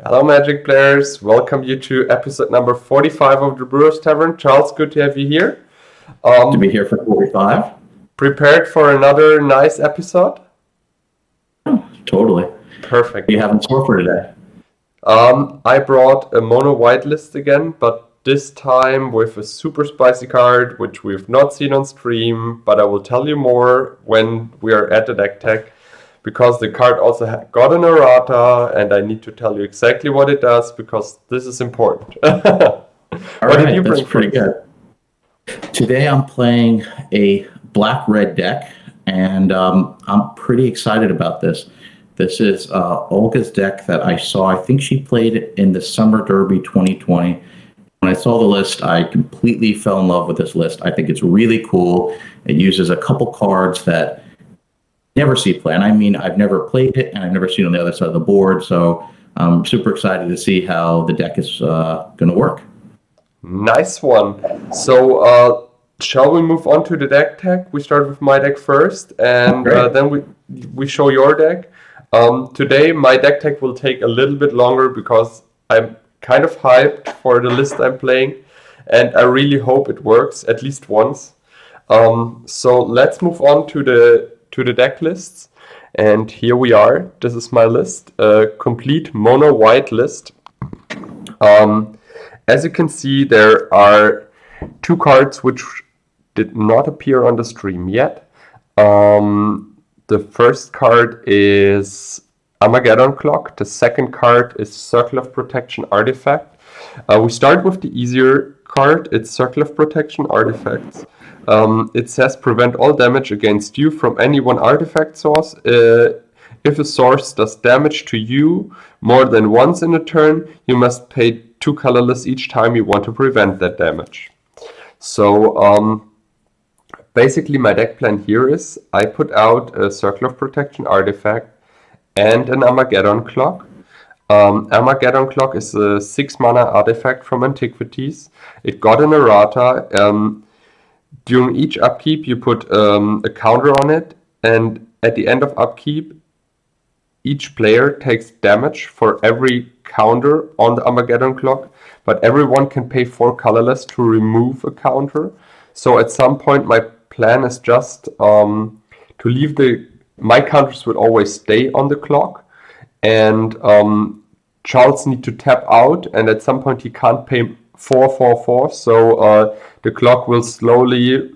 Hello, Magic players. Welcome you to episode number 45 of the Brewers Tavern. Charles, good to have you here. To be here for 45. Prepared for another nice episode? Totally. Perfect. What do you have in store for today? I brought a mono white list again, but this time with a super spicy card, which we've not seen on stream, but I will tell you more when we are at the deck tech, because the card also got an errata, and I need to tell you exactly what it does, because this is important. What did you bring? That's pretty good. Today I'm playing a black-red deck, and I'm pretty excited about this. This is Olga's deck that I saw. I think she played it in the Summer Derby 2020. When I saw the list, I completely fell in love with this list. I think it's really cool. It uses a couple cards that never see play. And I mean, I've never played it, and I've never seen it on the other side of the board. So I'm super excited to see how the deck is going to work. Nice one. So shall we move on to the deck tech? We start with my deck first, and then we show your deck. Today my deck tech will take a little bit longer because I'm kind of hyped for the list I'm playing, and I really hope it works at least once. So let's move on to the deck lists, and here we are. This is my list, a complete mono white list. As you can see, there are two cards which did not appear on the stream yet. The first card is Armageddon Clock. The second card is Circle of Protection Artifact. We start with the easier card. It's Circle of Protection Artifacts. It says prevent all damage against you from any one artifact source. If a source does damage to you more than once in a turn, you must pay 2 colorless each time you want to prevent that damage. So basically my deck plan here is I put out a Circle of Protection Artifact and an Armageddon Clock. Armageddon Clock is a 6 mana artifact from Antiquities. It got an errata. During each upkeep you put a counter on it, and at the end of upkeep each player takes damage for every counter on the Armageddon Clock, but everyone can pay 4 colorless to remove a counter. So at some point my plan is just to leave my counters will always stay on the clock, and Charles need to tap out, and at some point he can't pay 4, so the clock will slowly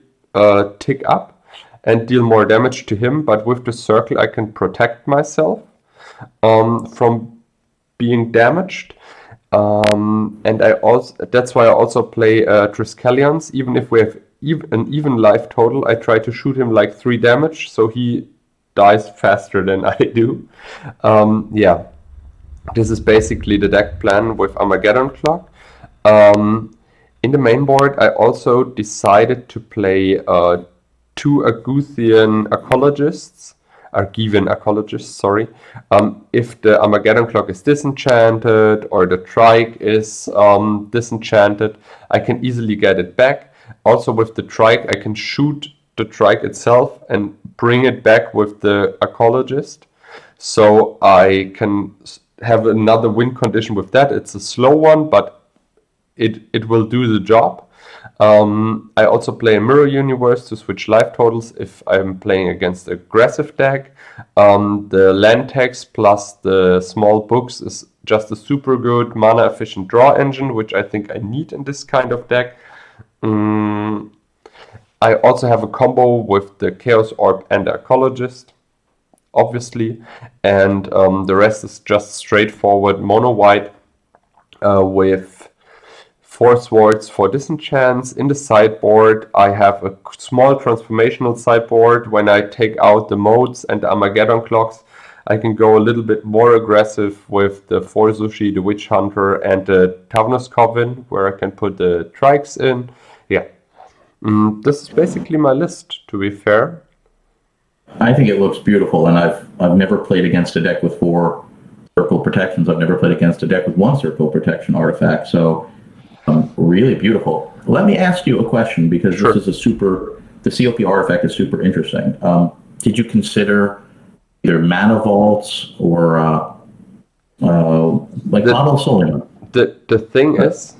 tick up and deal more damage to him, but with the circle I can protect myself from being damaged. And that's why I also play Triskelions. Even if we have an even life total, I try to shoot him like 3 damage, so he dies faster than I do. Yeah, this is basically the deck plan with Armageddon Clock. In the main board, I also decided to play 2 Argivan Ecologists, sorry. If the Armageddon Clock is disenchanted or the Trike is disenchanted, I can easily get it back. Also with the Trike, I can shoot the Trike itself and bring it back with the Ecologist. So I can have another win condition with that. It's a slow one, but it will do the job. I also play a Mirror Universe to switch life totals if I'm playing against aggressive deck. The land text plus the small books is just a super good mana efficient draw engine, which I think I need in this kind of deck. I also have a combo with the Chaos Orb and the Ecologist, obviously, and the rest is just straightforward mono white with 4 swords for disenchants. In the sideboard, I have a small transformational sideboard. When I take out the modes and the Armageddon Clocks, I can go a little bit more aggressive with the 4 Sushi, the Witch Hunter, and the Tavern's Coven, where I can put the Trikes in. Yeah, this is basically my list, to be fair. I think it looks beautiful, and I've never played against a deck with 4 circle protections. I've never played against a deck with one circle protection artifact. So really beautiful. Let me ask you a question, because Sure. this is the COP artifact is super interesting. Did you consider either mana vaults or like bottle of Suleiman? The thing is,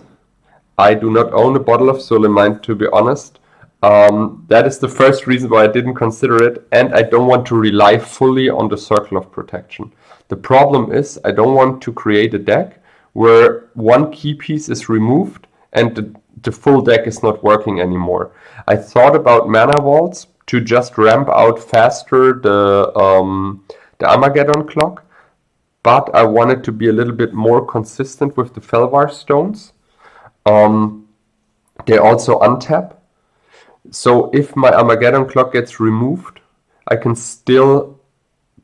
I do not own a bottle of Suleiman, to be honest. That is the first reason why I didn't consider it, and I don't want to rely fully on the Circle of Protection. The problem is, I don't want to create a deck where one key piece is removed and the full deck is not working anymore. I thought about mana vaults to just ramp out faster the Armageddon clock, but I wanted to be a little bit more consistent with the Felvar stones. They also untap. So if my Armageddon clock gets removed, I can still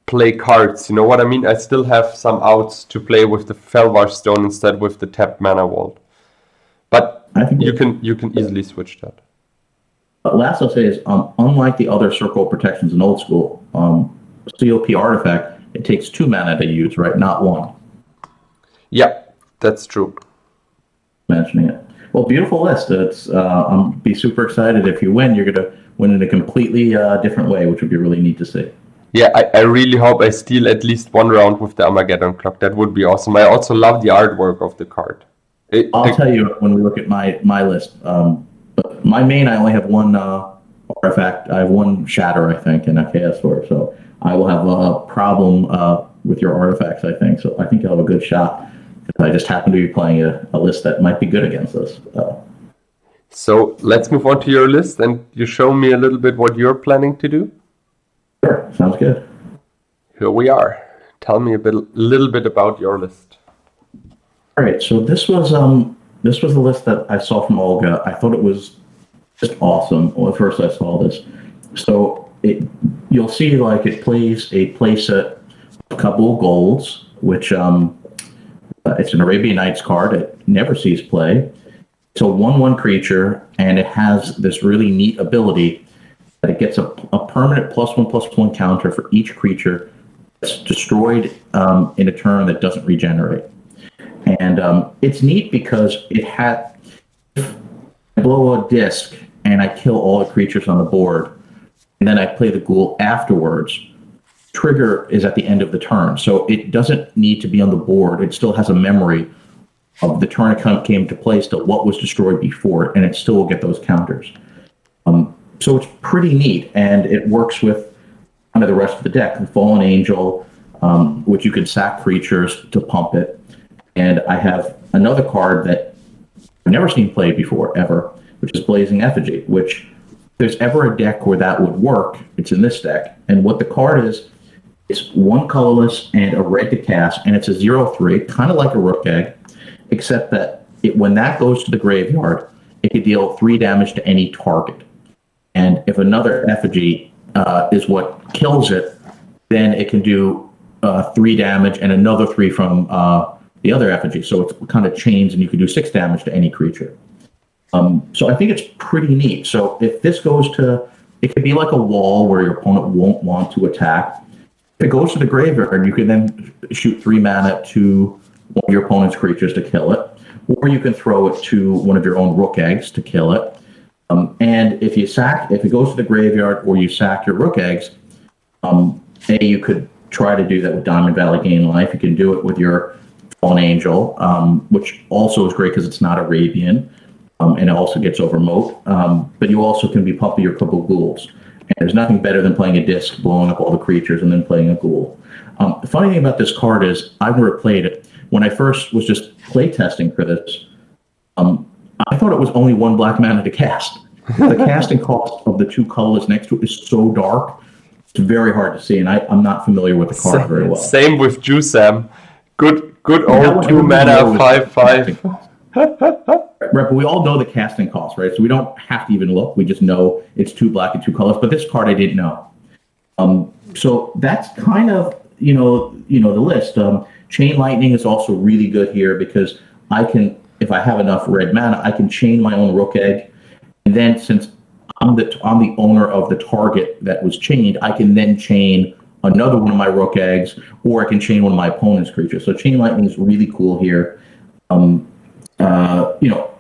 play cards. You know what I mean? I still have some outs to play with the Felvar stone instead with the tapped mana vault. But you can easily switch that. Last I'll say is, unlike the other circle protections in Old School, COP artifact, it takes 2 mana to use, right? Not 1. Yeah, that's true. Mentioning it. Well, beautiful list. It's be super excited if you win. You're gonna win in a completely different way, which would be really neat to see. Yeah, I really hope I steal at least one round with the Armageddon clock. That would be awesome. I also love the artwork of the card. I'll tell you when we look at my list. But my main, I only have one artifact. I have one Shatter, I think, and a Chaos Sword. So I will have a problem with your artifacts, I think. So I think you'll have a good shot. I just happen to be playing a list that might be good against this. So let's move on to your list, and you show me a little bit what you're planning to do. Sure, sounds good. Here we are. Tell me a little bit about your list. All right, so this was the list that I saw from Olga. I thought it was just awesome when first I saw this. So you'll see like it plays a playset of Khbal Golds, which it's an Arabian Nights card. It never sees play. It's a 1/1 creature, and it has this really neat ability that it gets a permanent +1/+1 counter for each creature that's destroyed in a turn that doesn't regenerate. And it's neat because it had, if I blow a disc and I kill all the creatures on the board, and then I play the ghoul afterwards, trigger is at the end of the turn. So it doesn't need to be on the board. It still has a memory of the turn it came to play, still what was destroyed before, and it still will get those counters. So it's pretty neat, and it works with kind of the rest of the deck. The Fallen Angel, which you can sack creatures to pump it. And I have another card that I've never seen played before, ever, which is Blazing Effigy, which if there's ever a deck where that would work, it's in this deck. And what the card is, it's 1 colorless and a red to cast, and it's a 0/3, kind of like a Rook Egg, except that when that goes to the graveyard, it can deal 3 damage to any target. And if another effigy is what kills it, then it can do 3 damage and another 3 from the other effigy. So it's kind of chains, and you can do 6 damage to any creature. So I think it's pretty neat. So if this goes to, it could be like a wall where your opponent won't want to attack. If it goes to the graveyard, you can then shoot 3 mana to one of your opponent's creatures to kill it, or you can throw it to one of your own Rook Eggs to kill it. And if it goes to the graveyard or you sack your Rook Eggs, you could try to do that with Diamond Valley Gain Life. You can do it with your Fallen Angel, which also is great because it's not Arabian, and it also gets over moat. But you also can be pumping your Khbal Ghouls. And there's nothing better than playing a disc, blowing up all the creatures, and then playing a ghoul. The funny thing about this card is I've never played it. When I first was just play testing for this, I thought it was only 1 black mana to cast. The casting cost of the 2 colorless next to it is so dark, it's very hard to see, and I'm not familiar with the card very well. Same with Jusam. Good old 2 mana 5/5. Right, but we all know the casting cost, right? So we don't have to even look. We just know it's 2 black and 2 colors. But this card I didn't know. So that's kind of the list. Chain Lightning is also really good here because I can, if I have enough red mana, I can chain my own Rook Egg, and then since I'm the owner of the target that was chained, I can then chain another one of my rook eggs, or I can chain one of my opponent's creatures. So chain lightning is really cool here.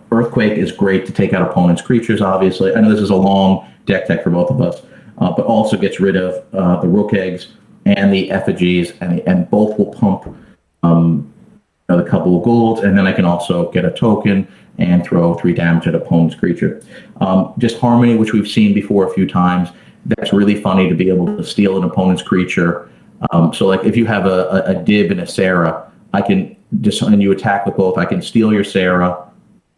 Earthquake is great to take out opponent's creatures, obviously. I know this is a long deck tech for both of us, but also gets rid of the rook eggs and the effigies, and both will pump a couple of golds, and then I can also get a token and throw 3 damage at opponent's creature. Just Harmony, which we've seen before a few times. That's really funny to be able to steal an opponent's creature. So like if you have a Dib and a Sarah, I can just, and you attack with both, I can steal your Sarah,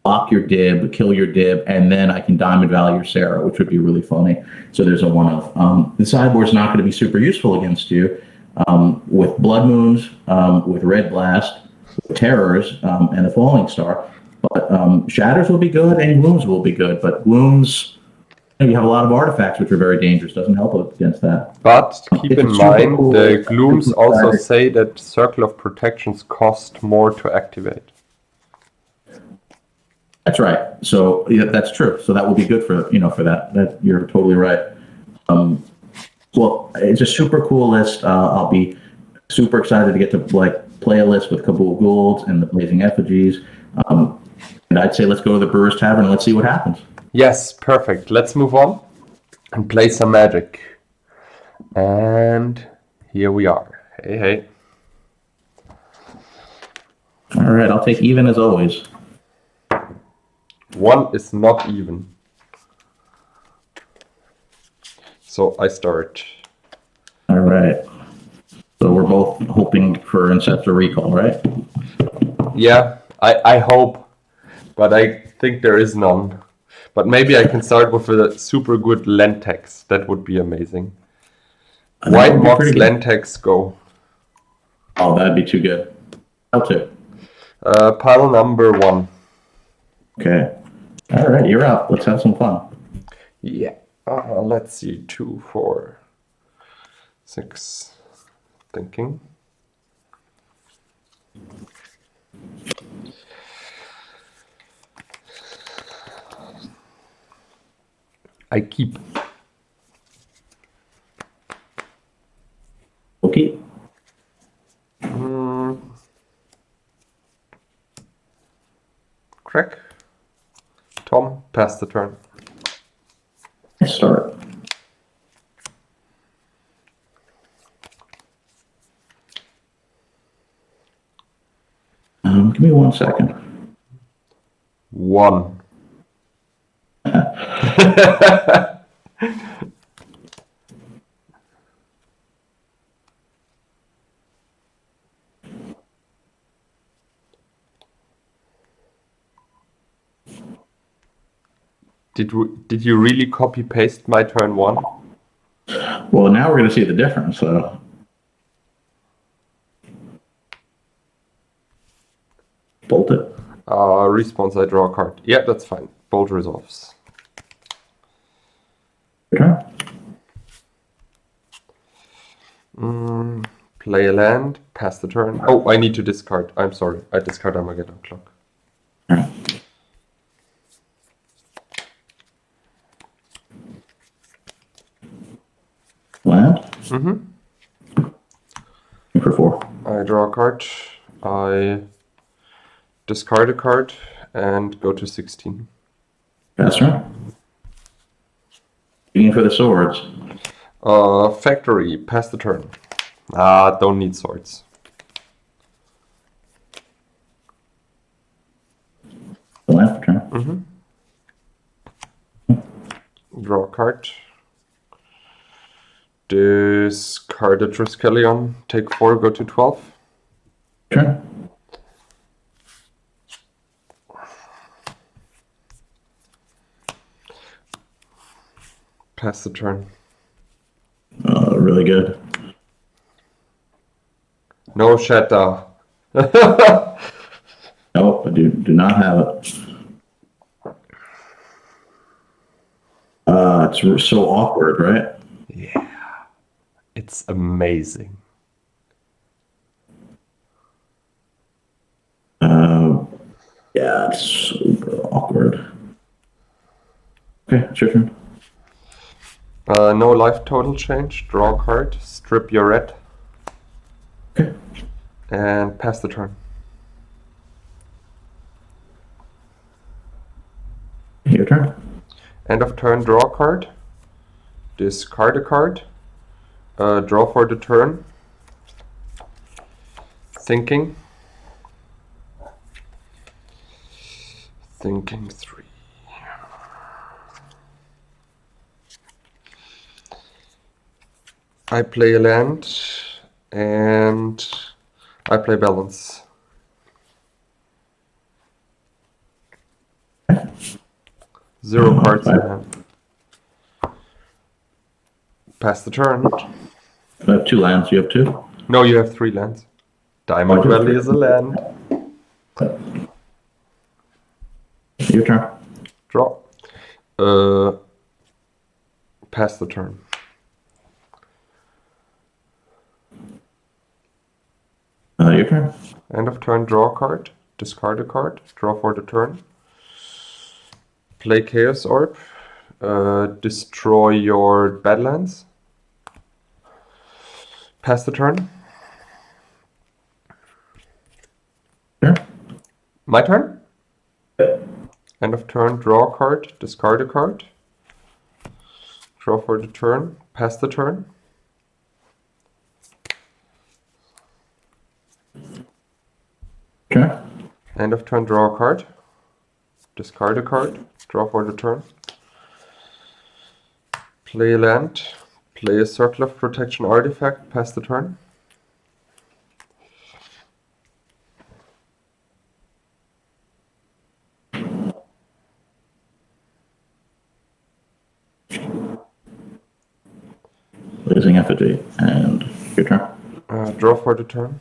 block your Dib, kill your Dib, and then I can Diamond Valley your Sarah, which would be really funny. So there's a 1-of. The sideboard's not going to be super useful against you with Blood Moons, with Red Blast, with Terrors, and the Falling Star. But Shatters will be good, and Glooms will be good. But Glooms, you have a lot of artifacts which are very dangerous. Doesn't help against that. But keep in mind, cool. The Glooms also say that Circle of Protections cost more to activate. That's right. So yeah, that's true. So that will be good for for that. That you're totally right. Well, it's a super cool list. I'll be super excited to get to play a list with Khbal Golds and the Blazing Effigies. And I'd say let's go to the Brewers Tavern and let's see what happens. Yes, perfect. Let's move on and play some Magic. And here we are. Hey, hey. All right, I'll take even as always. 1 is not even. So I start. All right. So we're both hoping for Ancestor Recall, right? Yeah, I hope. But I think there is none. But maybe I can start with a super good Lentex. That would be amazing. White Mox Lentex, go. Oh, that'd be too good. I'll too. Pile number 1. Okay. All right, you're up. Let's have some fun. Yeah. Let's see. 2, 4, 6. Thinking. I keep. Okay. Crack. Tom, pass the turn. I start. Give me 1 second. 1. Did you really copy paste my turn 1? Well, now we're going to see the difference. So bolt it. Response, I draw a card. Yeah, that's fine. Bolt resolves. Okay. Play a land, pass the turn. Oh, I need to discard. I'm sorry. I discard Armageddon Clock. Right. Land? Mm-hmm. For 4. I draw a card. I discard a card and go to 16. That's right. Looking for the swords. Factory, pass the turn. Don't need swords. The left turn. Mm-hmm. Draw a card. Discard a Triskelion. Take 4, go to 12. Sure. Pass the turn. Really good. No shatter. Nope, I do not have it. It's so awkward, right? Yeah. It's amazing. Yeah, it's super awkward. Okay, it's your turn. No life total change. Draw a card. Strip your red. Okay. And pass the turn. Your turn. End of turn, draw a card. Discard a card. Draw for the turn. Thinking. Thinking 3. I play a land and I play balance. Zero cards in hand. Pass the turn. I have 2 lands. You have 2? No, you have 3 lands. Diamond Valley is a land. Your turn. Draw. Pass the turn. Your turn. End of turn, draw a card. Discard a card. Draw for the turn. Play Chaos Orb. Destroy your Badlands. Pass the turn. Turn. My turn? End of turn, draw a card. Discard a card. Draw for the turn. Pass the turn. Turn. End of turn, draw a card. Discard a card. Draw for the turn. Play a land. Play a Circle of Protection artifact. Pass the turn. Losing effigy. And your turn. Draw for the turn.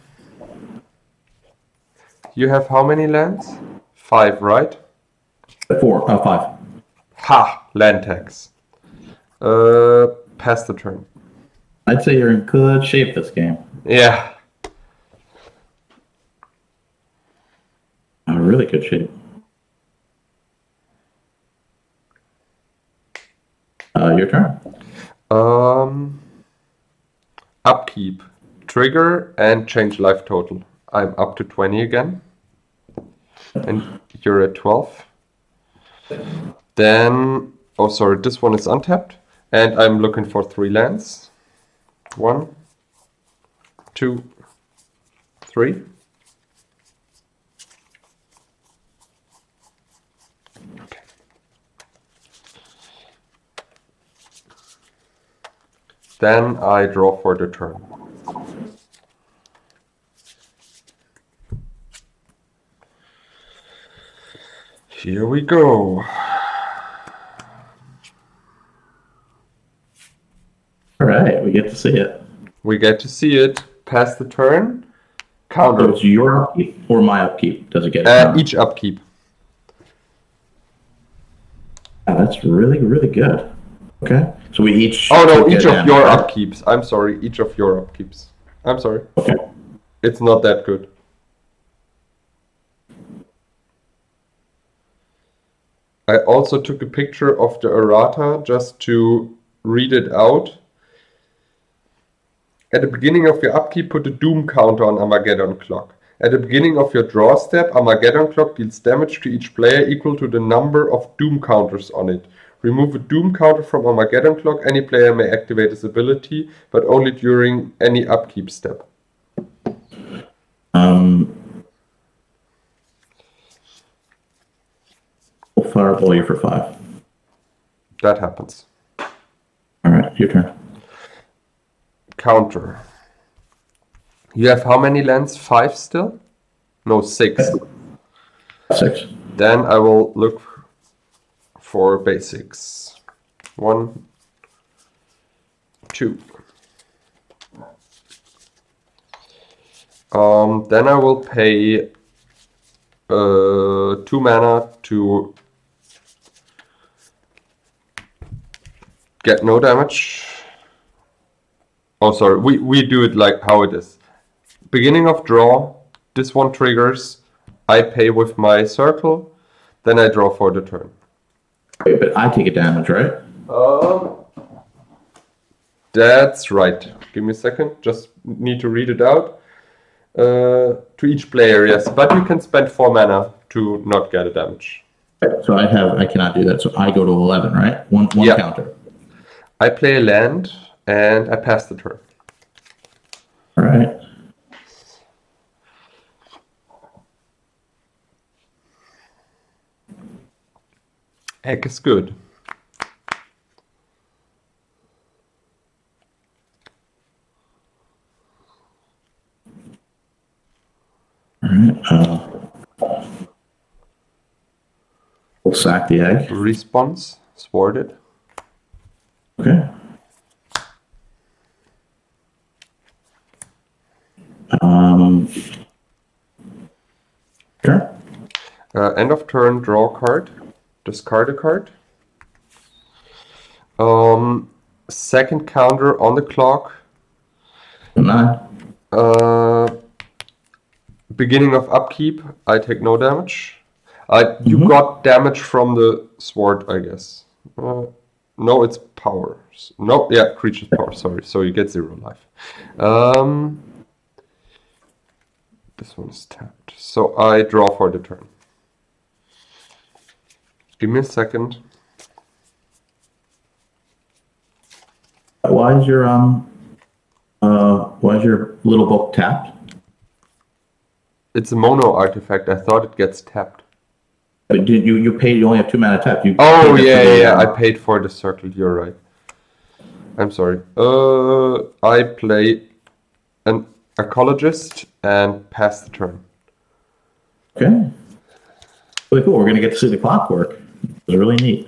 You have how many lands? 5, right? 4. 5. Ha! Land tax. Pass the turn. I'd say you're in good shape this game. Yeah. Really good shape. Your turn. Upkeep. Trigger and change life total. I'm up to 20 again. And you're at 12. Then, oh sorry, this one is untapped. And I'm looking for 3 lands. 1, 2, 3. Okay. Then I draw for the turn. Here we go. All right, we get to see it. We get to see it. Pass the turn. Counter. So it's your upkeep or my upkeep? Does it get it? Each upkeep. That's really, really good. Okay. So we each. Oh no, each of damage, your right? upkeeps. I'm sorry, each of your upkeeps. I'm sorry. Okay. It's not that good. I also took a picture of the errata just to read it out. At the beginning of your upkeep, put a doom counter on Armageddon clock. At the beginning of your draw step, Armageddon clock deals damage to each player equal to the number of doom counters on it. Remove a doom counter from Armageddon clock. Any player may activate this ability, but only during any upkeep step. We'll fireball you for 5. That happens. All right, your turn. Counter. You have how many lands? 5 still? No, 6. 6. Then I will look for basics. 1, 2. Then I will pay 2 mana to get no damage. Oh, sorry. We do it like how it is. Beginning of draw. This one triggers. I pay with my circle. Then I draw for the turn. Wait, but I take a damage, right? That's right. Give me a second. Just need to read it out. To each player, yes. But you can spend 4 mana to not get a damage. So I cannot do that. So I go to 11, right? One Yeah. counter. I play a land and I pass the turn. All right. Egg is good. All right. We'll sack the egg. Response, thwarted. Okay. Sure. End of turn, draw a card. Discard a card. Second counter on the clock. 9. Beginning of upkeep, I take no damage. You got damage from the sword, I guess. No, it's power. No, yeah, creature's power, sorry. So you get 0 life. This one is tapped. So I draw for the turn. Give me a second. Why is your little book tapped? It's a mono artifact. I thought it gets tapped. But you paid? You only have 2 mana tapped. Oh yeah. I paid for the circle. You're right. I'm sorry. I play an ecologist and pass the turn. Okay. Really cool. We're gonna get to see the clockwork. It's really neat.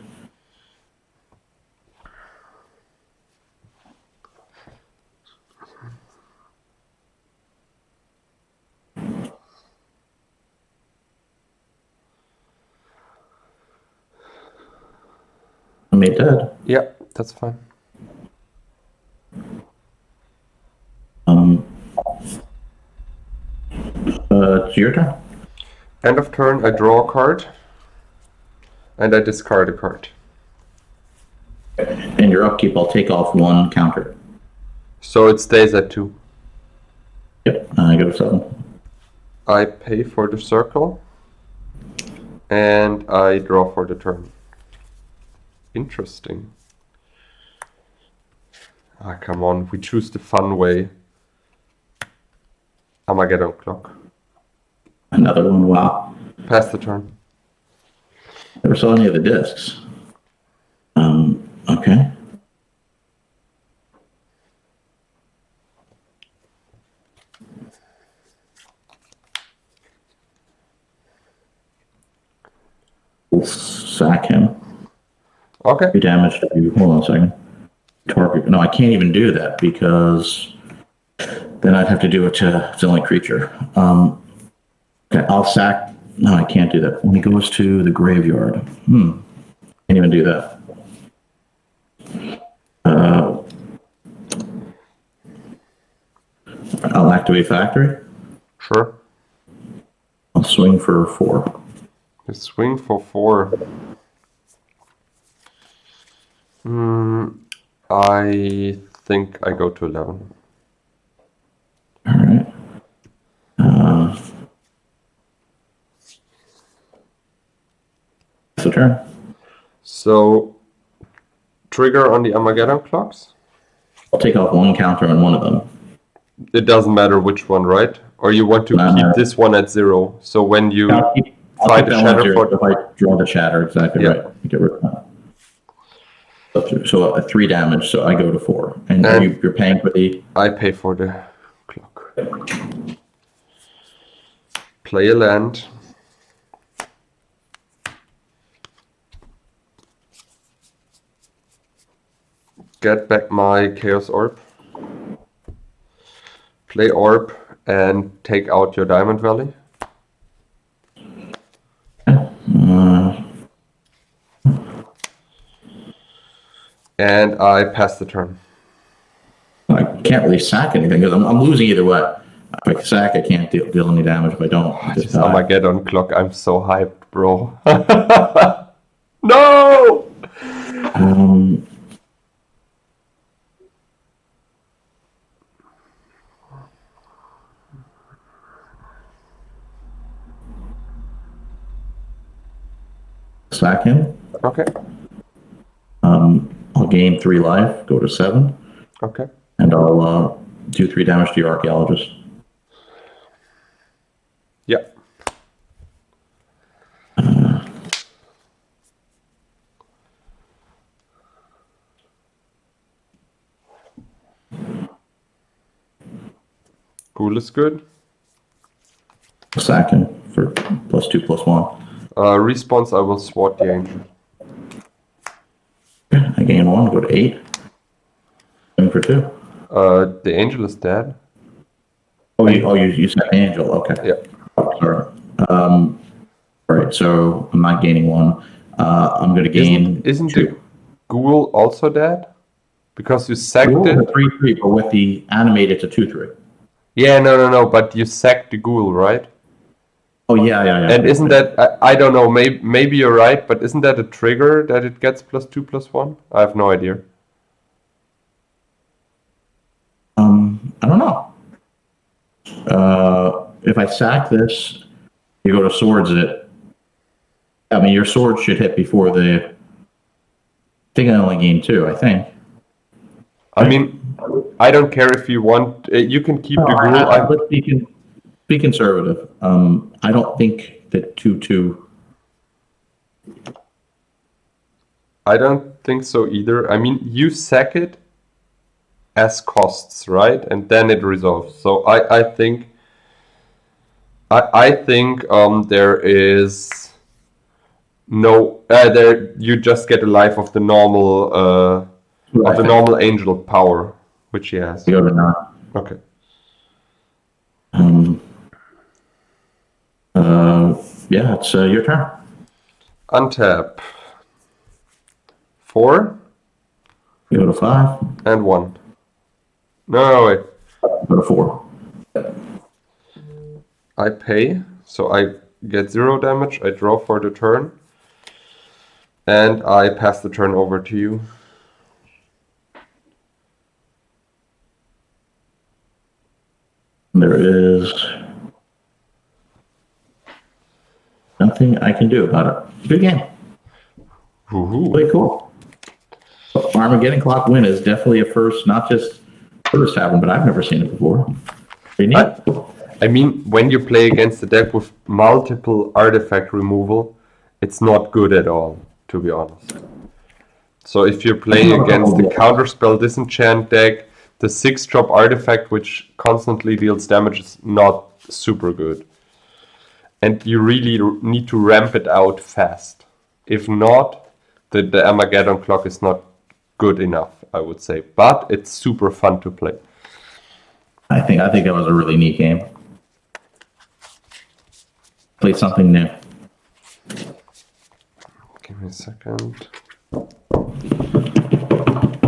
I made dead. Yeah, that's fine. It's your turn. End of turn, I draw a card, and I discard a card. And your upkeep, I'll take off 1 counter. So it stays at 2. Yep, I go to 7. I pay for the circle, and I draw for the turn. Interesting. Ah, come on, we choose the fun way. Armageddon clock. Another one, wow. Pass the turn. Never saw any of the discs. Okay. We'll sack him. Okay. 3 damage to you. Hold on a second. Target. No, I can't even do that because then I'd have to do it to its only creature. Okay, I'll sack. No, I can't do that. When he goes to the graveyard. Can't even do that. I'll activate Factory. Sure. I'll swing for 4. You swing for 4. I think I go to 11. All right. It's the turn. So, trigger on the Armageddon clocks? I'll take off 1 counter on one of them. It doesn't matter which one, right? Or you want to keep this one at 0. So when you I'll find keep a that one shatter zero for... if I draw the shatter, exactly right. Get rid of that. So 3 damage, so I go to 4. And you're paying for the... I pay for the clock. Play a land. Get back my Chaos Orb. Play Orb and take out your Diamond Valley. And I pass the turn. I can't really sack anything because I'm losing either way. If I sack, I can't deal any damage. If I don't, I just die. Armageddon clock. I'm so hyped, bro. No! Sack him. Okay. I'll gain 3 life, go to 7, Okay. and I'll do 3 damage to your archaeologist. Yeah. Ghoul is good. Sack him for +2/+1. Response, I will swat the angel. I gain 1, go to 8. Aim for 2. The angel is dead. Oh, you said angel. Okay. Yeah. Sorry. All right. So I'm not gaining 1. I'm going to gain. Isn't 2. the ghoul also dead? Because you sacked Ghoul it? is a 3/3, but with the animate, it's a 2/3. Yeah, no. But you sacked the ghoul, right? Oh, yeah. And isn't that, I don't know, maybe you're right, but isn't that a trigger that it gets +2/+1? I have no idea. I don't know. If I sack this, you go to swords it. I mean, your sword should hit before the. I think I only gain 2, I think. I mean, I don't care if you want, you can keep the ghoul. Let's be conservative. I don't think that 2/2. I don't think so either. I mean, you sack it as costs, right? And then it resolves. So I think there is no there you just get a life of the normal normal angel power, which he has. You go to 9. Okay. Yeah, it's your turn. Untap. 4 You go to 5. and 1. No, wait. Go to 4. I pay, so I get 0 damage. I draw for the turn, and I pass the turn over to you. There is nothing I can do about it. Good game. Woohoo. Really cool. Armageddon Clock win is definitely a first, not just first Tavern, but I've never seen it before. Pretty neat. I mean, when you play against a deck with multiple artifact removal, it's not good at all, to be honest. So if you're playing against the Counterspell Disenchant deck, the 6-drop artifact which constantly deals damage is not super good. And you really need to ramp it out fast. If not, the Armageddon Clock is not good enough, I would say. But it's super fun to play. I think that was a really neat game. Play something new. Give me a second.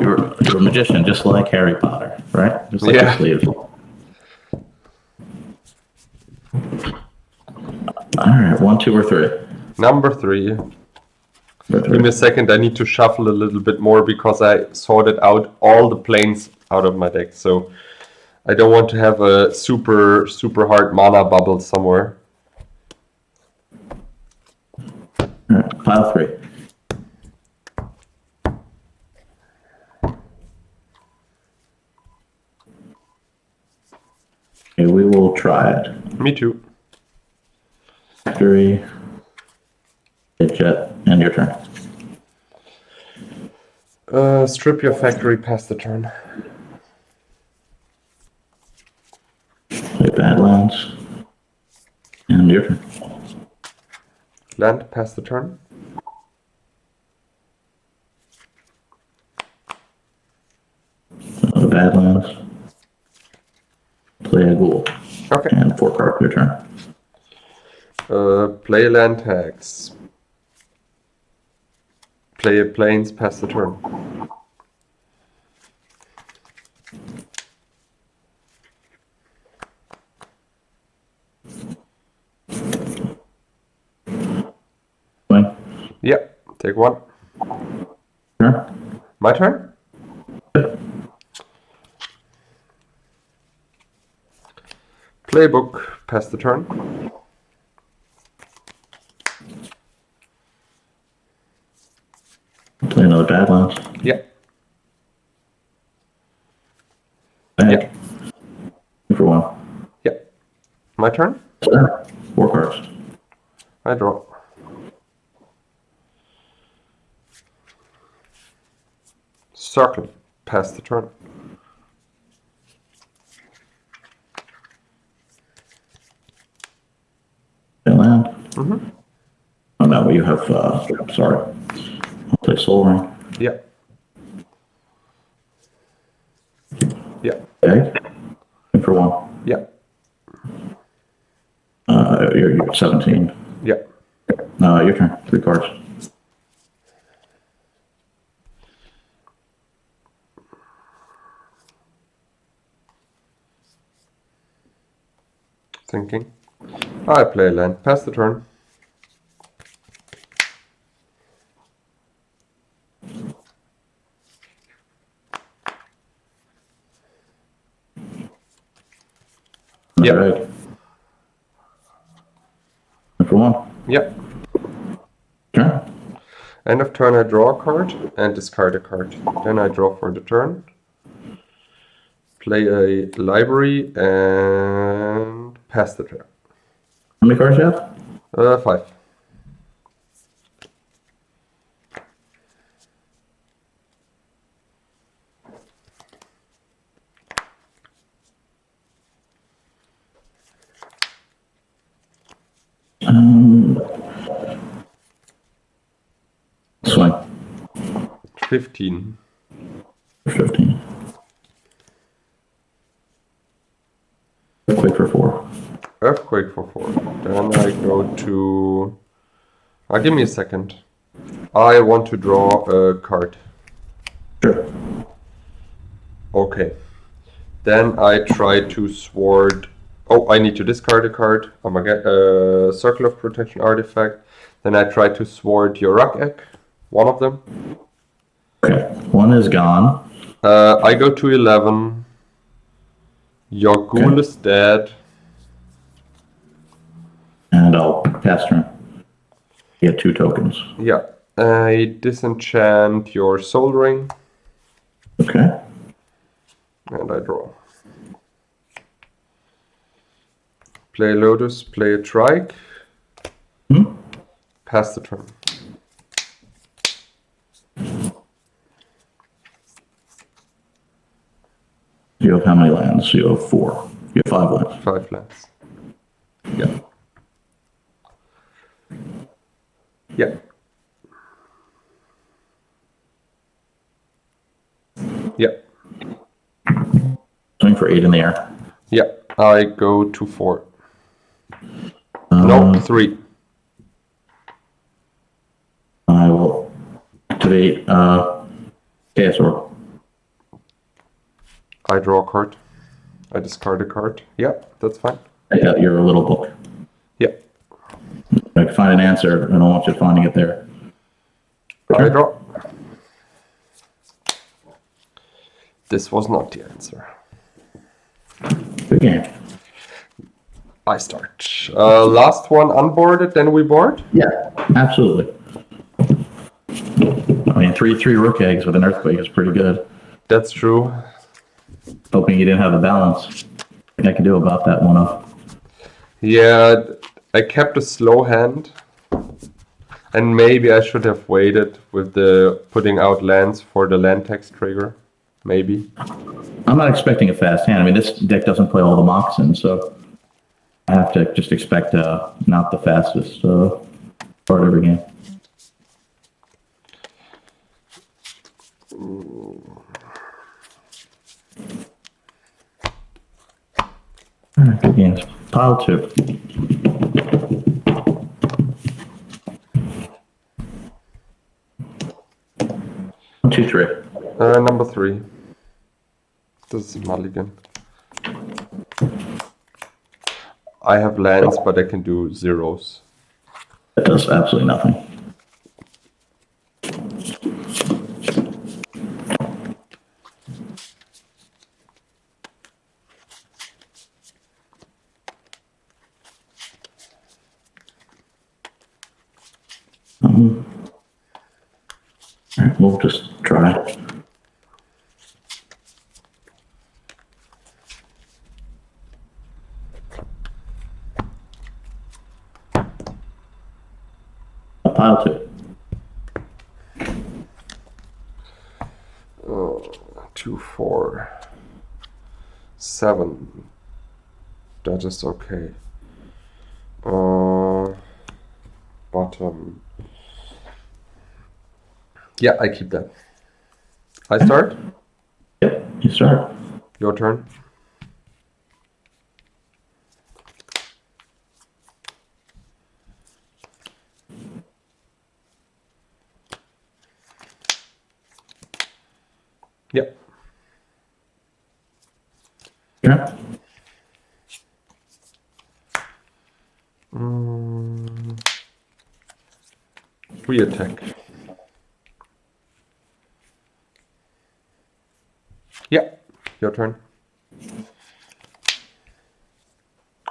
You're a magician, just like Harry Potter, right? Just like Yeah. the sleeves. All right, 1, 2, or 3. Number 3. Give me a second, I need to shuffle a little bit more because I sorted out all the planes out of my deck. So I don't want to have a super hard mana bubble somewhere. All right, pile 3. Okay, we will try it. Me too. Factory, Jet, and your turn. Strip your factory, pass the turn. Play Badlands, and your turn. Land, pass the turn. Badlands. Play a ghoul. Okay. And 4 cards, your turn. Play land tags. Play a planes, pass the turn. Swing. Yeah, take 1. Turn. My turn? Playbook, pass the turn. another Badlands. Yeah. Bag. For one. Yeah. My turn? Sure. 4 cards. I draw. Circle. Pass the turn. Land. Mm-hmm. Oh, no, you have, sorry. I'll play Soul Ring. Yeah. Yeah. Bag. For one. Yeah. You're 17. Yeah. Your turn. 3 cards. Thinking. I play land. Pass the turn. Yeah. Bag. For one. Yeah. Turn. End of turn, I draw a card and discard a card. Then I draw for the turn. Play a library and pass the turn. How many cards you have? 5. Swing. 15. 15. Quick for 4. Earthquake for 4. Then I go to... give me a second. I want to draw a card. Sure. Okay. Then I try to sword... Oh, I need to discard a card. I'm gonna get a Circle of Protection artifact. Then I try to sword your Rock Egg. One of them. Okay. 1 is gone. I go to 11. Your ghoul is dead. And I'll pass turn. Get 2 tokens. Yeah. I disenchant your Soul Ring. Okay. And I draw. Play Lotus, play a Trike. Pass the turn. You have how many lands? You have 4. You have 5 lands. 5 lands. Yeah. Yeah. Yeah. Swing for 8 in the air. Yeah. I go to 4. No, 3. I will activate KSR. I draw a card. I discard a card. Yeah, that's fine. I got your little book. Yeah. I can find an answer. I don't want you finding it there. I draw. This was not the answer. Good game. I start. Last one unboarded, then we board? Yeah, absolutely. I mean, 3 rook eggs with an earthquake is pretty good. That's true. Hoping you didn't have a balance. I can do about that one up. Yeah, I kept a slow hand. And maybe I should have waited with the putting out lands for the land tax trigger. Maybe. I'm not expecting a fast hand. I mean, this deck doesn't play all the moccasins, so I have to just expect not the fastest part of every game. All right, good games. Pile 2. One, two, three. Number 3. This is Mulligan. I have lands, but I can do zeros. That does absolutely nothing. we'll just try. A pile two. 2, 4, 7. That is okay. Bottom. Yeah, I keep that. I start? Yep, you start. Your turn. Yep. Yeah. Re-attack. Yeah, your turn.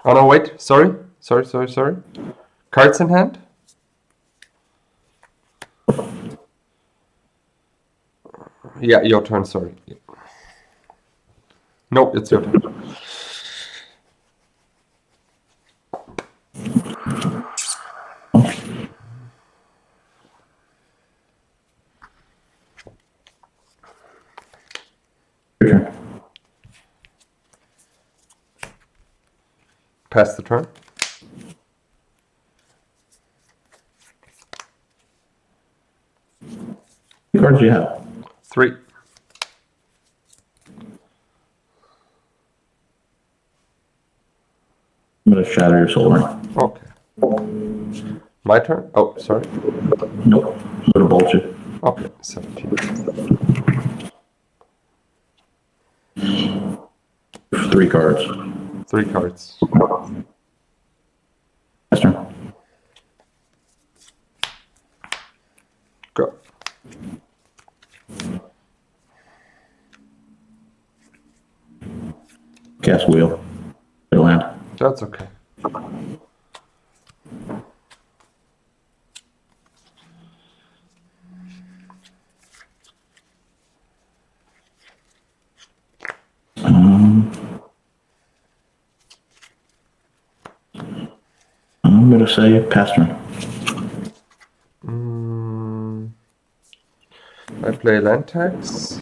Oh no, wait, sorry. Cards in hand? Yeah, your turn, sorry. No, it's your turn. Your turn. Pass the turn. How many cards do you have? 3. I'm going to shatter your soul ring. Okay. My turn? Oh, sorry. Nope. I'm going to bolt you. Okay, 17. 3 cards. 3 cards. Yes, turn. Go. Cast wheel. It'll land. That's okay. I'm going to say pass turn. I play land tax.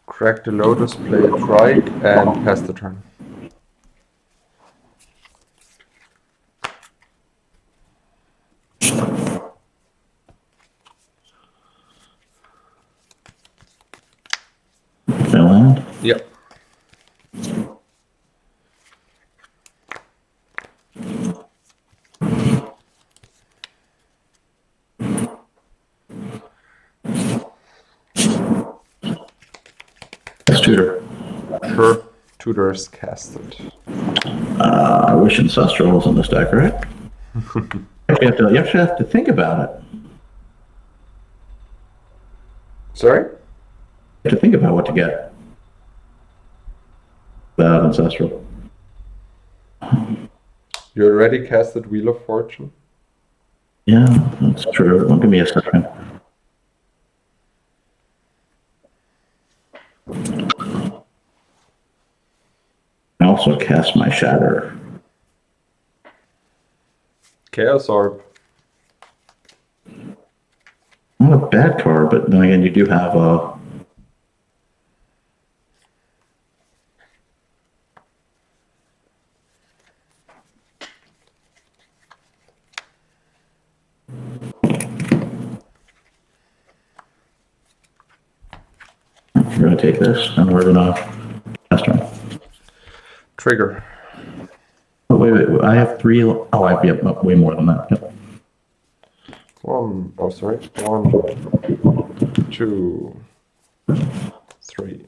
Crack the Lotus, play a trike, and pass the turn. It'll land. Yep. That's tutor. Sure. Tutors casted. I wish Ancestral was in this deck, right? You actually have to think about it. Sorry? You have to think about what to get. Without Ancestral. You already casted Wheel of Fortune? Yeah, that's true. Don't give me a second. I also cast my Shatter. Chaos Orb. Not a bad card, but then again, you do have a. We're going to take this, and we're going to pass turn. Trigger. Oh, wait. I have 3. Oh, I have way more than that. Yep. 1, 2, 3.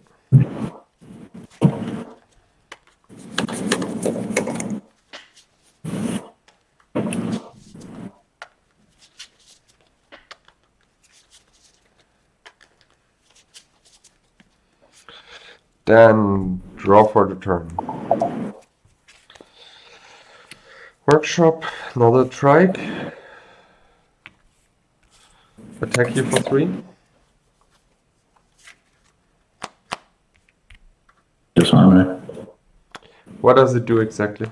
Then draw for the turn. Workshop, another trike. Attack attack you for 3. Disarm it. What does it do exactly?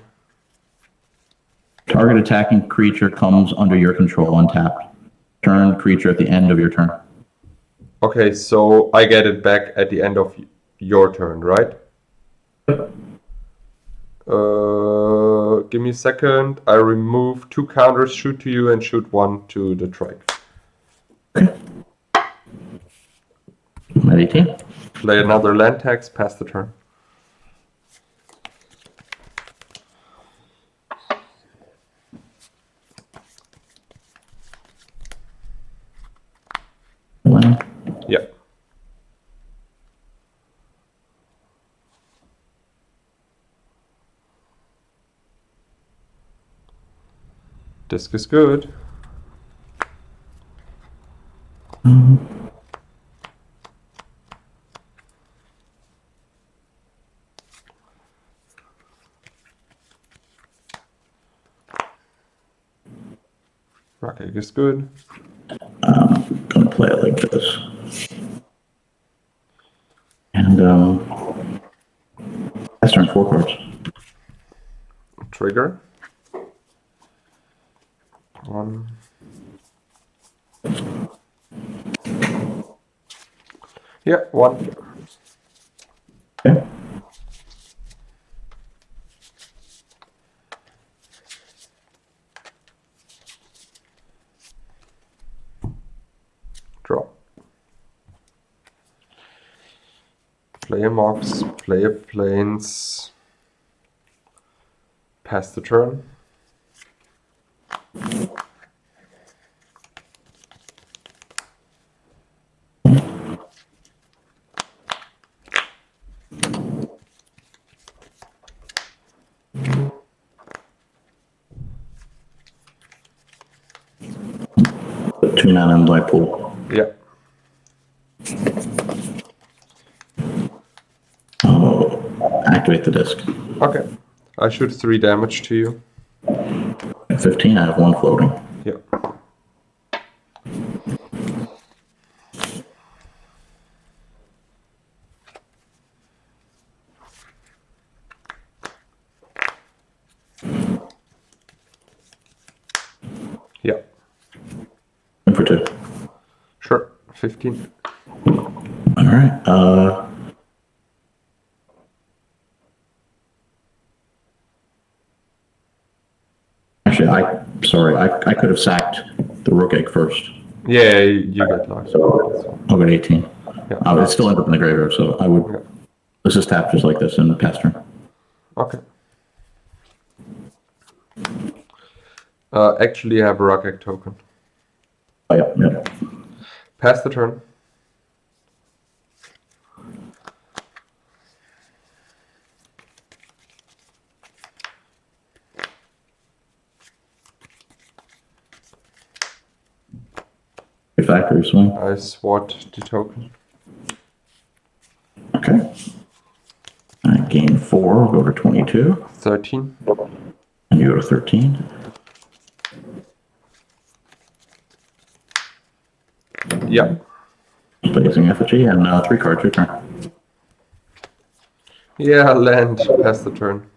Target attacking creature comes under your control untapped. Turn creature at the end of your turn. Okay, so I get it back at the end of your turn, right? Give me a second. I remove 2 counters, shoot to you, and shoot 1 to the trike. Okay. 18. Play another land tax, pass the turn. Yeah. Disc is good. Rock egg is good. I'm gonna play it like this. And I turn 4 cards. Trigger. 1. Yeah, 1. Okay. Draw. Play a Mox, play a Plains. Pass the turn. Put 2 mana in my pool. Yeah. Activate the disc. Okay. I shoot 3 damage to you. At 15, I have 1 floating. Yeah. Yeah. In for 2. Sure. 15. All right. Actually, I could have sacked the rook egg first. Yeah, you get lost. So I'll go to 18. Yeah. It still end up in the graveyard, so I would. Yeah. Let's just tap just like this in the pass turn. Okay. Actually, I have a rock egg token. Oh, yeah. Pass the turn. Factory swing. I swat the token. Okay. I gain 4, go to 22. 13. And you go to 13. Yeah. Blazing Effigy and 3 cards your turn. Yeah, land. Pass the turn.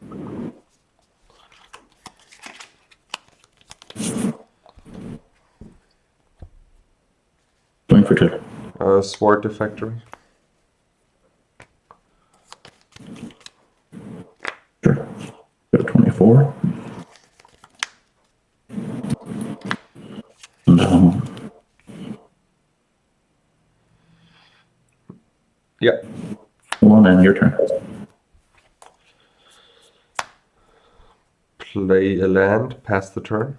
Swing for 2. Sword the factory. Sure. Go to 24. And, Yeah. 1 and your turn. Play a land. Pass the turn.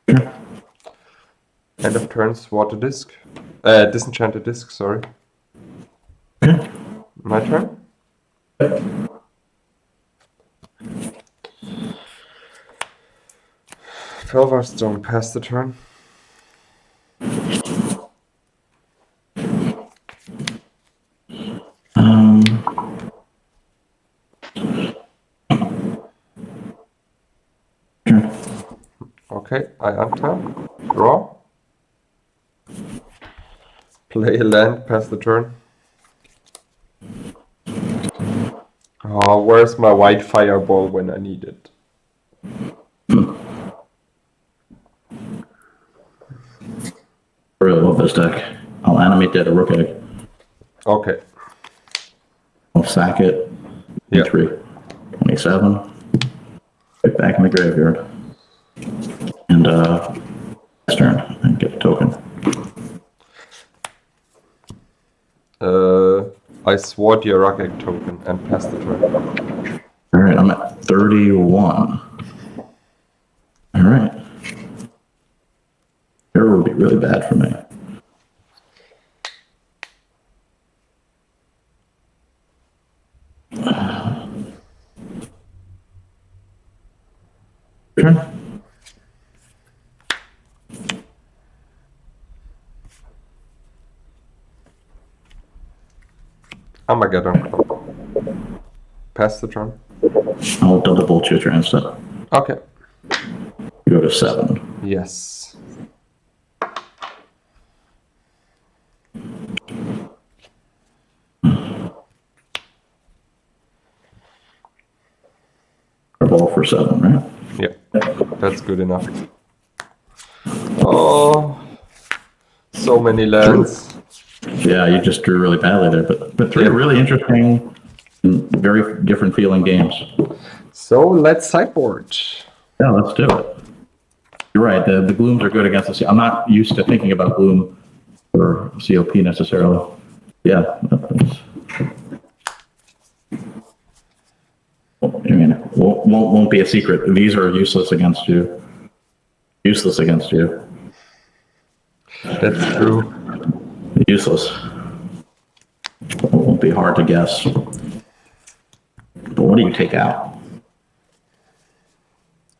Sure. End of turn. Swat the disc. Disenchant the disc. Sorry. Okay. My turn. Felvar Stone. Pass the turn. Okay, I untap. Draw. Play a land, pass the turn. Oh, where's my white fireball when I need it? Really love this deck. I'll animate that a rook egg. Okay. I'll sack it. Yeah. 3. 27. Put back in the graveyard. And next turn. And get a token. I sword your rock egg token and pass the turn. Alright, I'm at 31. Alright. Error would be really bad for me. Turn. Armageddon clock. Pass the turn. I'll double bolt your turn instead. Okay. You go to 7. Yes. Ball for 7, right? Yeah, that's good enough. Oh, so many lands. Yeah, you just drew really badly there, but 3 Yeah. really interesting and very different feeling games. So let's sideboard. Yeah, let's do it. You're right, the glooms are good against the I'm not used to thinking about gloom or COP necessarily. Yeah, I mean, won't be a secret. These are useless against you. Useless against you. That's true. Useless. Won't be hard to guess. But what do you take out?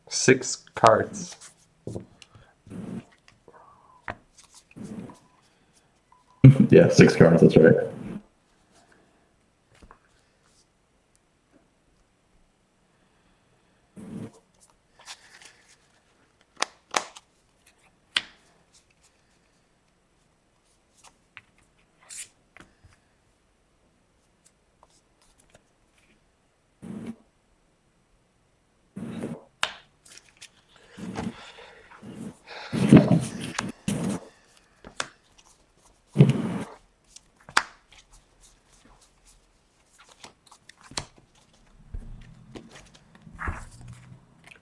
6 cards. Yeah, 6 cards, that's right.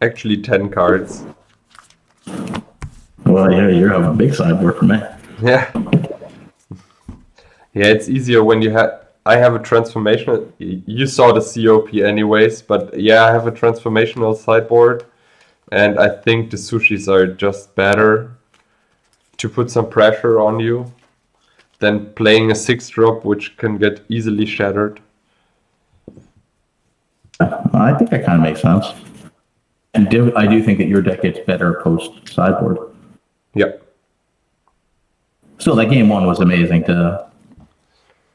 Actually 10 cards. Well, yeah, you have a big sideboard for me. Yeah. Yeah, it's easier when you have... I have a transformational... You saw the COP anyways, but yeah, I have a transformational sideboard. And I think the sushis are just better to put some pressure on you than playing a 6-drop, which can get easily shattered. I think that kind of makes sense. And I do think that your deck gets better post sideboard. Yeah. Still, that game 1 was amazing.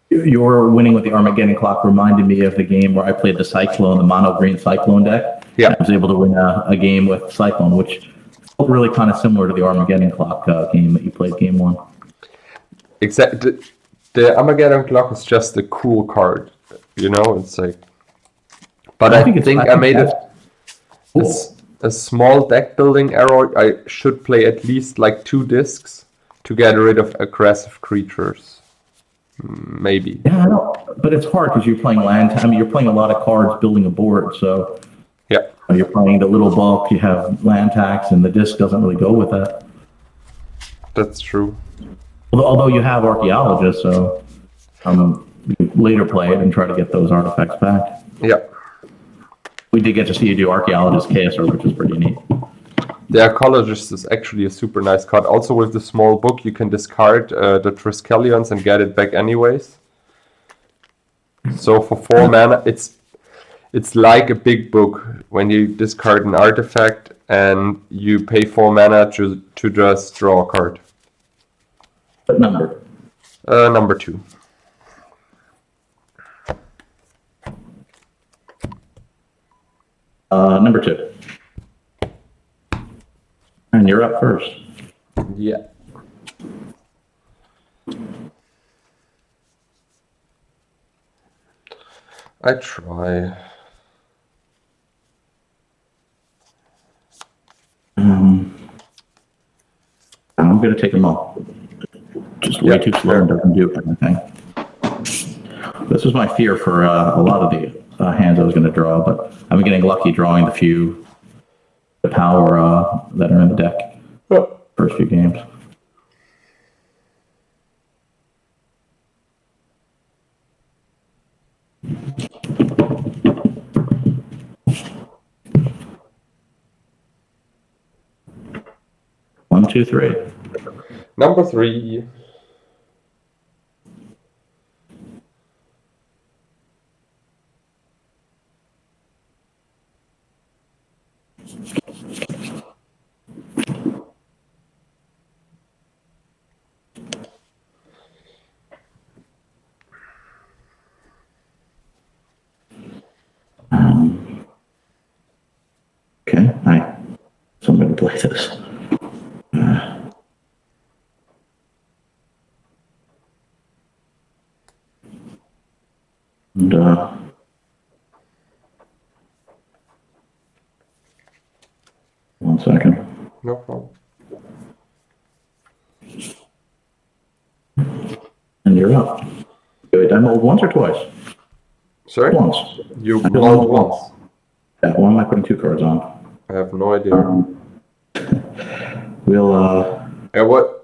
Your winning with the Armageddon clock reminded me of the game where I played the Cyclone, the mono green Cyclone deck. Yeah. I was able to win a game with Cyclone, which felt really kind of similar to the Armageddon clock game that you played game 1. Exactly. The Armageddon clock is just a cool card. You know, it's like... But I think I made it a small deck building error. I should play at least like 2 discs to get rid of aggressive creatures. Maybe. Yeah, I know. But it's hard because you're playing land. I mean, you're playing a lot of cards building a board. So Yeah. you're playing the little bulk. You have land tax, and the disc doesn't really go with that. That's true. Although you have archaeologists, so you later play it and try to get those artifacts back. Yeah. We did get to see you do archaeologist KSR, which was pretty neat. The Archaeologist is actually a super nice card. Also with the small book, you can discard the Triskelions and get it back anyways. So for 4 mana, it's like a big book when you discard an artifact and you pay 4 mana to just draw a card. What number? Number 2. Number 2. All And you're up first. Yeah. I try. I'm going to take them all. Just way too slow and doesn't do anything. This was my fear for a lot of the hands I was going to draw, but I've been getting lucky drawing the power that are in the deck first few games. One, two, three. Number 3. Okay, so I'm going to play this. And one second. No problem. And you're up. Good. I mulled once or twice? Sorry? Once. You mulled once. Yeah, why am I putting 2 cards on? I have no idea. We'll,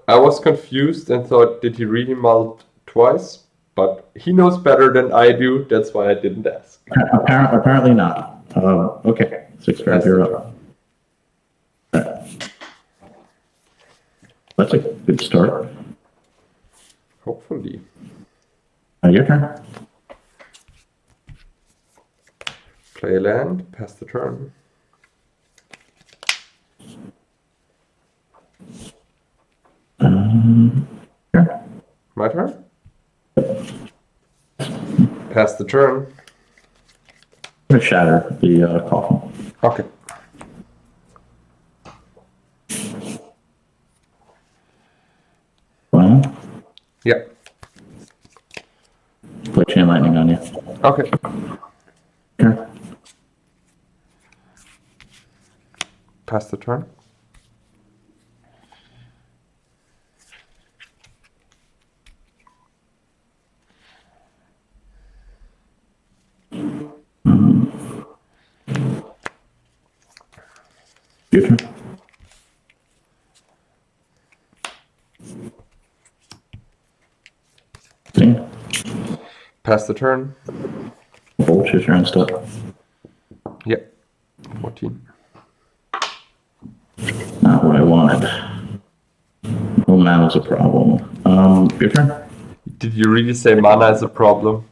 I was confused and thought, did he really mulled twice? But he knows better than I do, that's why I didn't ask. Apparently not. Okay, 6 cards, you're up. That's a good start. Hopefully. Your turn. Play a land, pass the turn. Sure. My turn? Pass the turn. I'm going to shatter the coffin. Okay. Well, Yeah. play Chain Lightning on you. Okay. Sure. Pass the turn. Your turn. See? Pass the turn. Bolt your turn stuff. Yeah. 14. Not what I wanted. Oh, mana's a problem. Your turn. Did you really say mana is a problem?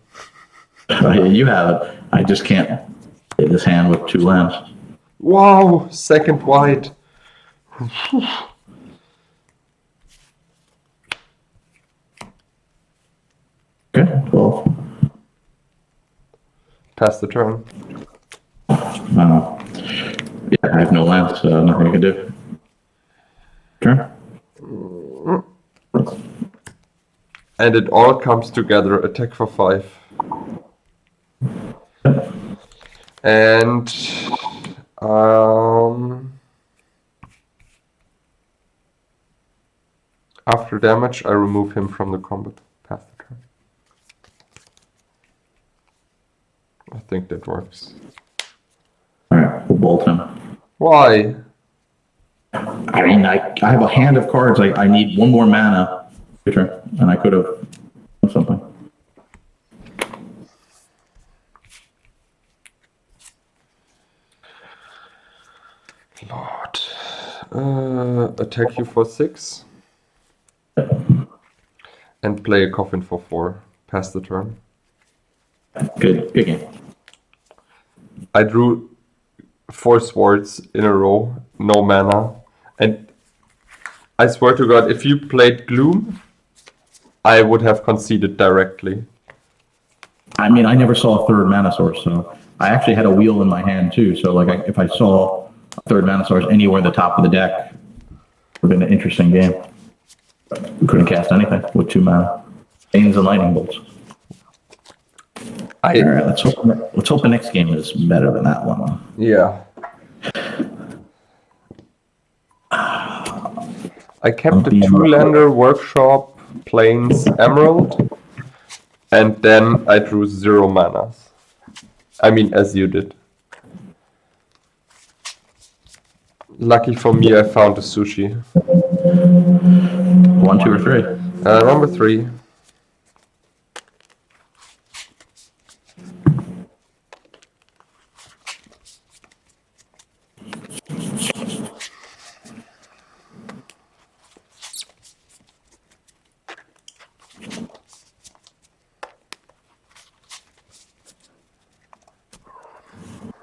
Yeah, you have it. I just can't hit this hand with 2 lands. Wow! Second white. Okay, 12. Pass the turn. Yeah, I have no lands, so nothing I can do. Turn. And it all comes together. Attack for 5. And after damage, I remove him from the combat. Pass the turn. I think that works. Alright, we'll bolt him. Why? I mean, I have a hand of cards. I need 1 more mana. Your turn. And I could have done something. Lord. Attack you for 6. And play a coffin for 4. Pass the turn. Good game. I drew 4 swords in a row, no mana. And I swear to God, if you played Gloom, I would have conceded directly. I mean, I never saw a 3rd mana source, so I actually had a wheel in my hand too. So, like, if I saw a 3rd mana source anywhere in the top of the deck, have been an interesting game. We couldn't cast anything with 2 mana. Banes and lightning bolts. All right, let's hope the next game is better than that one. Yeah. I kept the 2-lander Workshop Plains Emerald, and then I drew 0 manas. I mean, as you did. Lucky for me, I found a sushi. 1, 2, or 3? Number 3.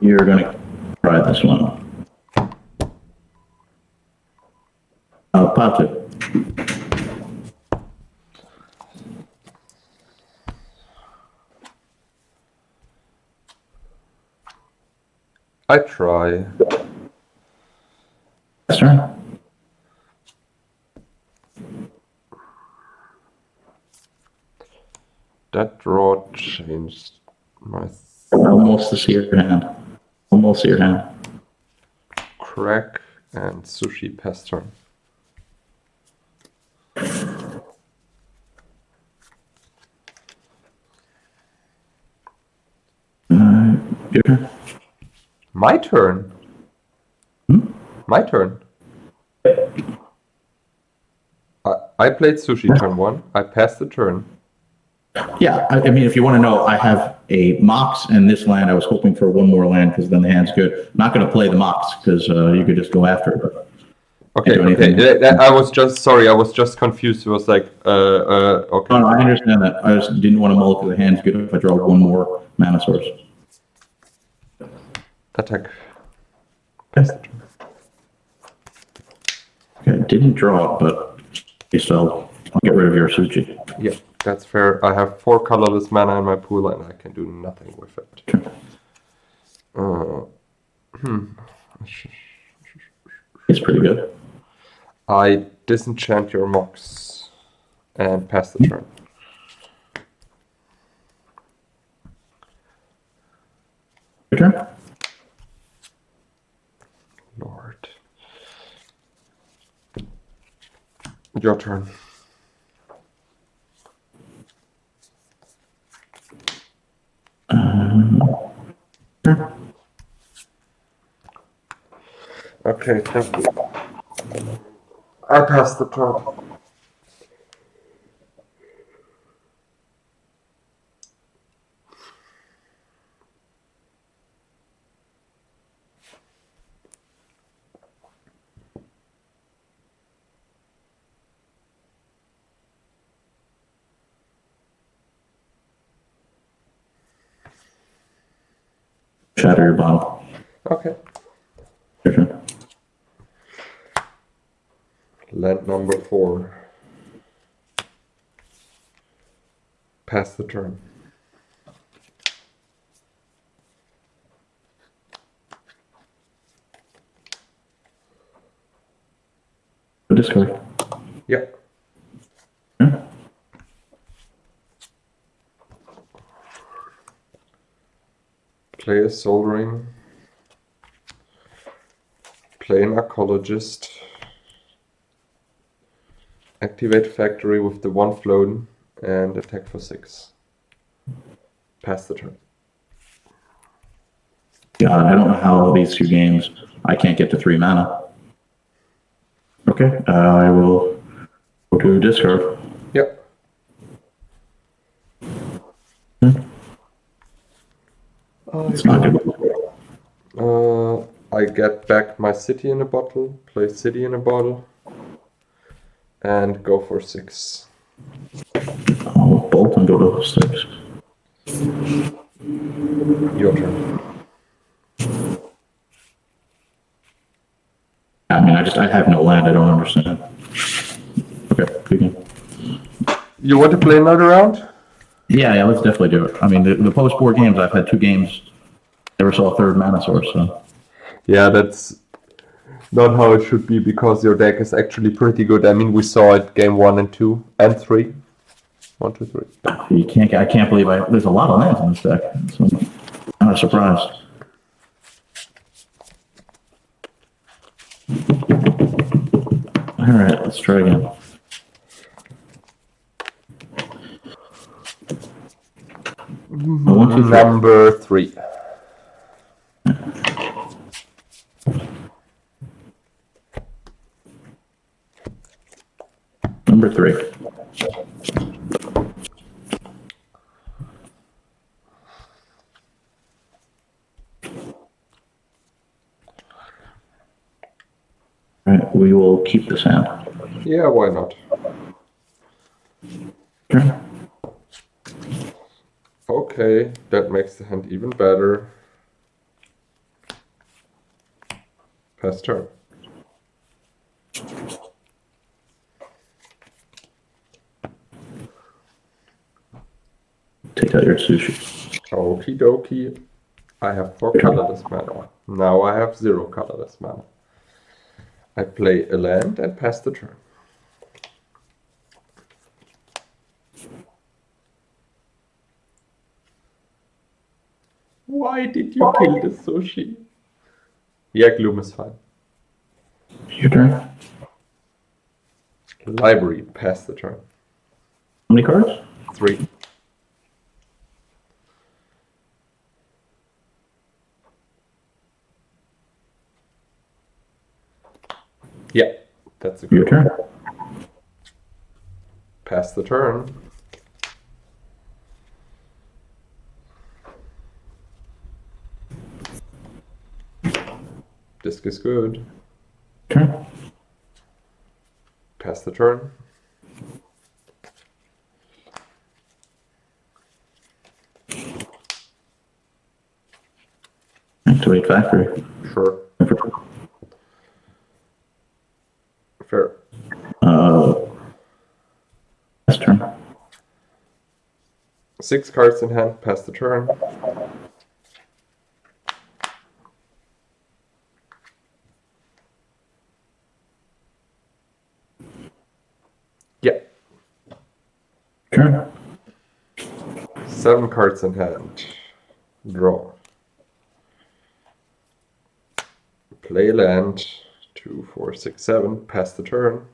You're gonna try this one. Pop it. I try. That's right. That draw changed my Almost to see your hand. Almost see your hand. crack and sushi pass turn. Your turn. My turn. My turn. I played sushi turn 1. I passed the turn. Yeah, I mean, if you want to know, I have a Mox and this land. I was hoping for one more land because then the hand's good. I'm not going to play the Mox because you could just go after it. Okay, okay. I was just confused. It was like, okay. No, I understand that. I just didn't want to mull because the hand's good if I draw one more mana source. Attack. Okay, didn't draw it, but so I'll get rid of your Suchi. Yeah, that's fair. I have 4 colorless mana in my pool and I can do nothing with it. It's pretty good. I disenchant your Mox and pass the turn. Your turn. Lord. Your turn. Okay, thank you. I passed the turn. Shatter your bottle. Okay. Your turn. Land number 4. Pass the turn. Discard. Yeah. Yeah. Play a soldering. Play an archaeologist. Activate factory with the 1 floating and attack for 6. Pass the turn. God, I don't know how these 2 games I can't get to 3 mana. Okay, I will go to discard. Yep. It's not good. I get back my city in a bottle, play city in a bottle, and go for 6. I'll bolt and go to 6. Your turn. I mean, I have no land. I don't understand. Okay, good game. You want to play another round? Yeah, let's definitely do it. I mean, the post-board games, I've had 2 games. Never saw a third mana source, so. Yeah, that's not how it should be, because your deck is actually pretty good. I mean, we saw it game 1 and 2 and 3. 1, 2, 3. You can't. I can't believe there's a lot of lands in this deck. So I'm not surprised. All right, let's try again. One, two, three. Number 3. Number 3. All right, we will keep this hand. Yeah, why not? Sure. Okay, that makes the hand even better. Pass turn. Take out your sushi. Okie dokie. I have 4 colorless mana. Now I have 0 colorless mana. I play a land and pass the turn. Why did you kill the sushi? Yeah, Gloom is fine. Your turn. How Library, pass the turn. many cards? 3. Yeah, that's a good Your turn. Pass the turn. Disc is good. Turn. Pass the turn. Activate factory. Sure. Fair. Last turn. 6 cards in hand, pass the turn. Yeah. Turn. 7 cards in hand. Draw. Play land. 2, 4, 6, 7. Pass the turn.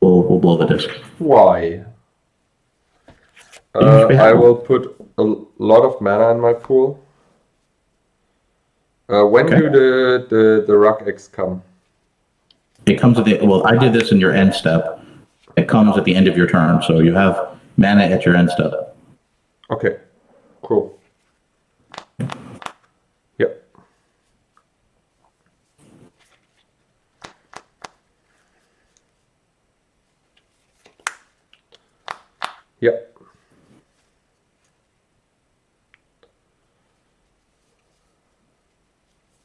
We'll blow the disc. Why? I will put a lot of mana in my pool. When Okay. do the rock eggs come? It comes at the, well, I did this in your end step. It comes at the end of your turn, so you have mana at your end step. Okay, cool. Yep. Yep.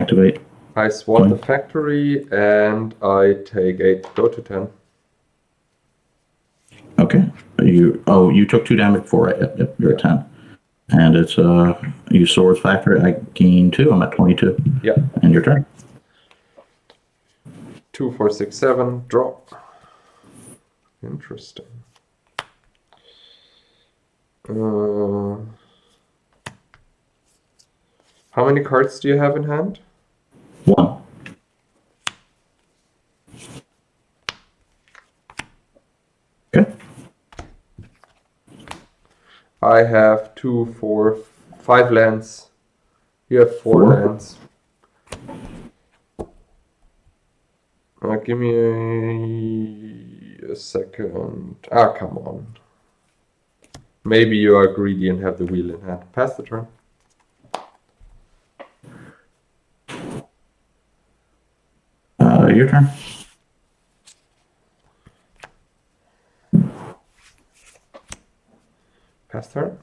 Activate. I swap the factory and I take 8, go to 10. Okay. You took 2 damage before, right? Yep, you're at 10. And it's you swords factory. I gain 2. I'm at 22. Yeah. And your turn. 2, 4, 6, 7, draw. Interesting. How many cards do you have in hand? 1. Okay. I have 2, 4, 5 lands. You have 4 4. lands. Give me a second. Ah, come on. Maybe you are greedy and have the wheel in hand. Pass the turn. Your turn. Pass turn.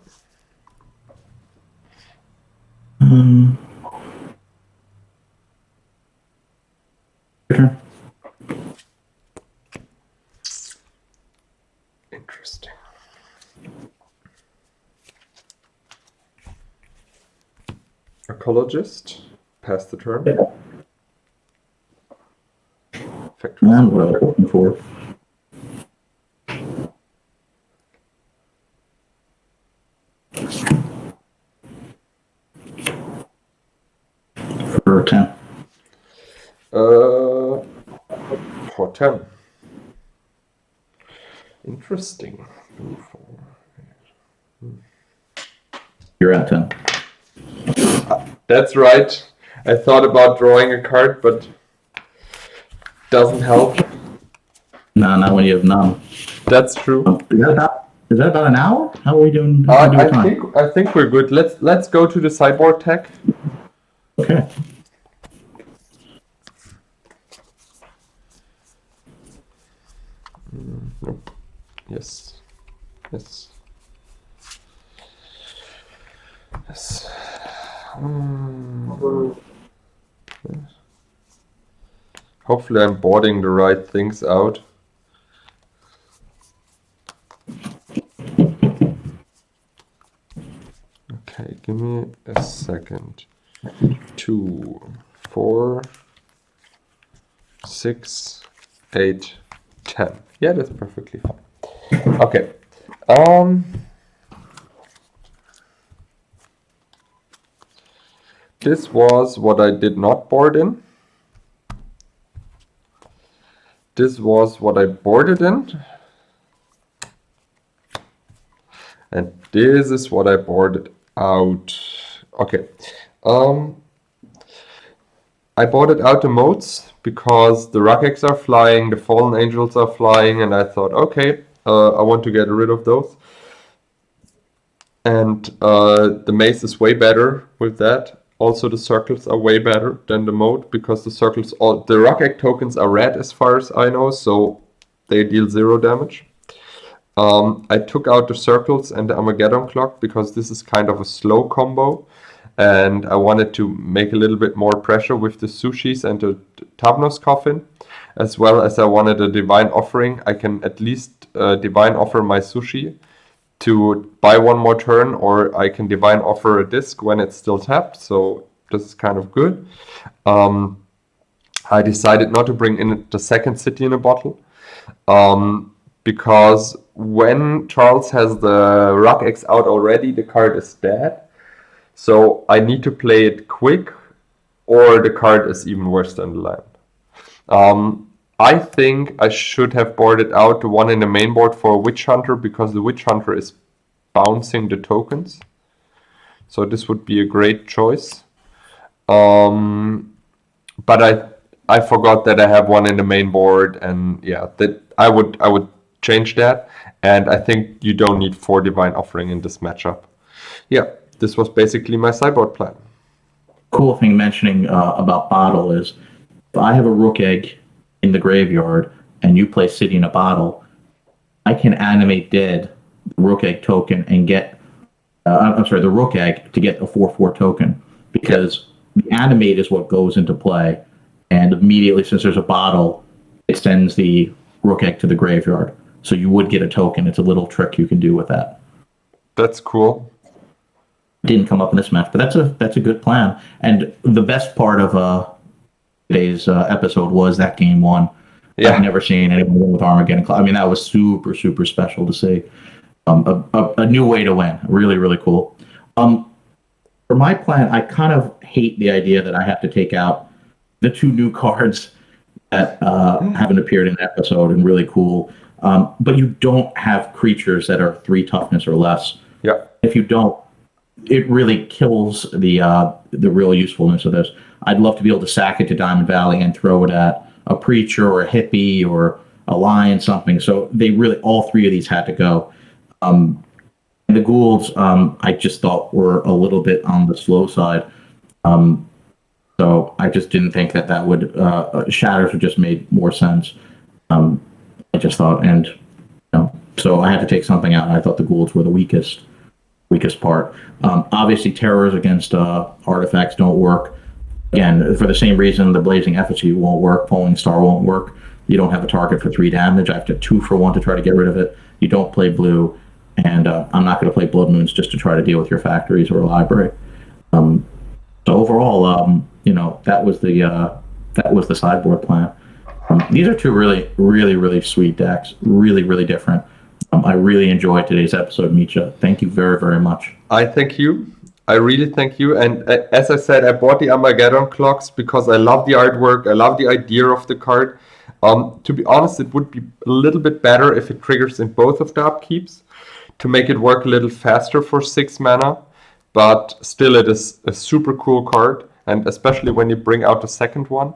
Your turn. Interesting. Ecologist. Pass the turn. Factory And what I was looking for. For 10. For 10. Interesting. You're at 10. That's right. I thought about drawing a card, but doesn't help. No, not when you have none. That's true. Is that about an hour? How are we doing? I think we're good. Let's go to the sideboard tech. Okay. Nope. Yes. Yes. Yes. Hopefully I'm boarding the right things out. Okay, give me a second. 2, 4, 6, 8, 10. Yeah, that's perfectly fine. Okay. This was what I did not board in. This was what I boarded in. And this is what I boarded out. Okay. I boarded out the modes because the Ruckeggs are flying, the Fallen Angels are flying, and I thought, okay, I want to get rid of those. And the mace is way better with that. Also, the circles are way better than the mode because the circles, the Ruckegg tokens are red as far as I know, so they deal 0 damage. I took out the circles and the Armageddon clock because this is kind of a slow combo, and I wanted to make a little bit more pressure with the sushis and the Tavnos coffin, as well as I wanted a divine offering. I can at least divine offer my sushi to buy one more turn, or I can divine offer a disc when it's still tapped, so this is kind of good. I decided not to bring in the second city in a bottle, because when Charles has the Ruckeggs out already, the card is dead. So I need to play it quick, or the card is even worse than the land. I think I should have boarded out the one in the main board for a Witch Hunter, because the Witch Hunter is bouncing the tokens. So this would be a great choice. But I forgot that I have one in the main board, and yeah, that I would change that. And I think you don't need 4 divine offering in this matchup. Yeah, this was basically my sideboard plan. Cool thing mentioning about bottle is if I have a rook egg in the graveyard and you play city in a bottle, I can animate dead the rook egg token and get the rook egg to get a 4/4 token, because the animate is what goes into play, and immediately, since there's a bottle, it sends the rook egg to the graveyard. So you would get a token. It's a little trick you can do with that. That's cool. Didn't come up in this match, but that's a good plan. And the best part of today's episode was that game 1. Yeah. I've never seen anyone win with Armageddon. I mean, that was super, super special to see. A new way to win. Really, really cool. For my plan, I kind of hate the idea that I have to take out the 2 new cards that haven't appeared in the episode and really cool. But you don't have creatures that are 3 toughness or less. Yeah. If you don't, it really kills the real usefulness of this. I'd love to be able to sack it to Diamond Valley and throw it at a preacher or a hippie or a lion, something. So they really, all 3 of these had to go. And the ghouls, I just thought were a little bit on the slow side. So I just didn't think that would, shatters would just made more sense. I just thought, and so I had to take something out. I thought the ghouls were the weakest part. Obviously, terrors against artifacts don't work. Again, for the same reason, the Blazing Effigy won't work. Falling Star won't work. You don't have a target for 3 damage. I have to 2 for 1 to try to get rid of it. You don't play blue, and I'm not going to play Blood Moons just to try to deal with your factories or library. So overall, that was the sideboard plan. These are two really, really, really sweet decks. Really, really different. I really enjoyed today's episode, Mitja. Thank you very, very much. I thank you. I really thank you. And as I said, I bought the Armageddon clocks because I love the artwork. I love the idea of the card. To be honest, it would be a little bit better if it triggers in both of the upkeeps to make it work a little faster for 6 mana. But still, it is a super cool card. And especially when you bring out the second one.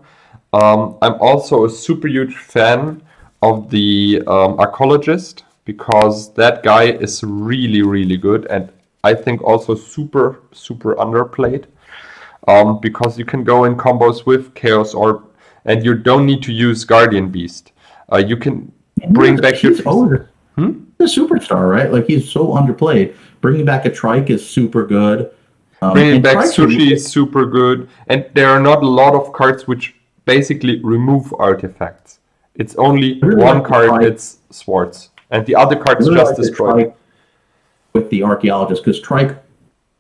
I'm also a super huge fan of the Archaeologist, because that guy is really, really good, and I think also super, super underplayed. Because you can go in combos with Chaos Orb, and you don't need to use Guardian Beast. You can bring back your... He's a superstar, right? Like, he's so underplayed. Bringing back a Trike is super good. Bringing back Sushi is super good, and there are not a lot of cards which basically remove artifacts. It's only one card, it's Swords, and the other cards just destroy. With the Archaeologist, because Trike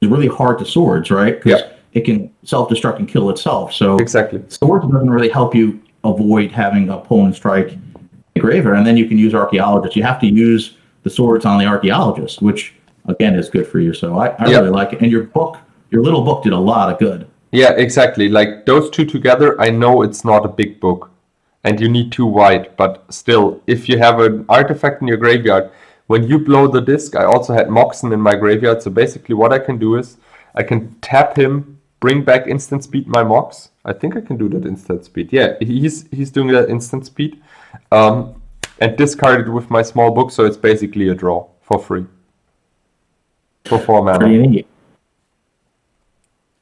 is really hard to Swords, right? Because it can self-destruct and kill itself. So exactly, Swords doesn't really help you avoid having opponent strike in the graveyard, and then you can use Archaeologist. You have to use the Swords on the Archaeologist, which again is good for you. So I really like it. And your little book did a lot of good. Yeah, exactly. Like those two together, I know it's not a big book, and you need 2 white, but still, if you have an artifact in your graveyard, when you blow the disc, I also had Moxen in my graveyard, so basically what I can do is, I can tap him, bring back instant speed my Mox. I think I can do that instant speed. Yeah, he's doing that instant speed, and discard it with my small book, so it's basically a draw for free. For 4 mana. Pretty neat.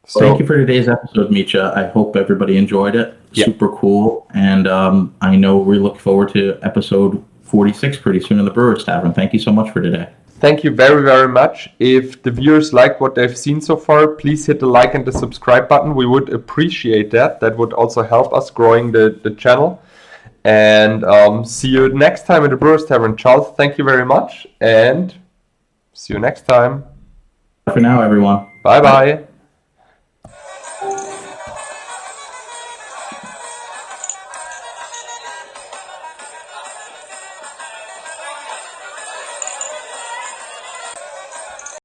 So, thank you for today's episode, Mitja. I hope everybody enjoyed it. Super cool. And I know we look forward to episode 46 pretty soon in the Brewers Tavern. Thank you so much for today. Thank you very, very much. If the viewers like what they've seen so far, please hit the like and the subscribe button. We would appreciate that. That would also help us growing the channel. And see you next time at the Brewers Tavern. Charles, thank you very much. And see you next time. Bye for now, everyone. Bye-bye.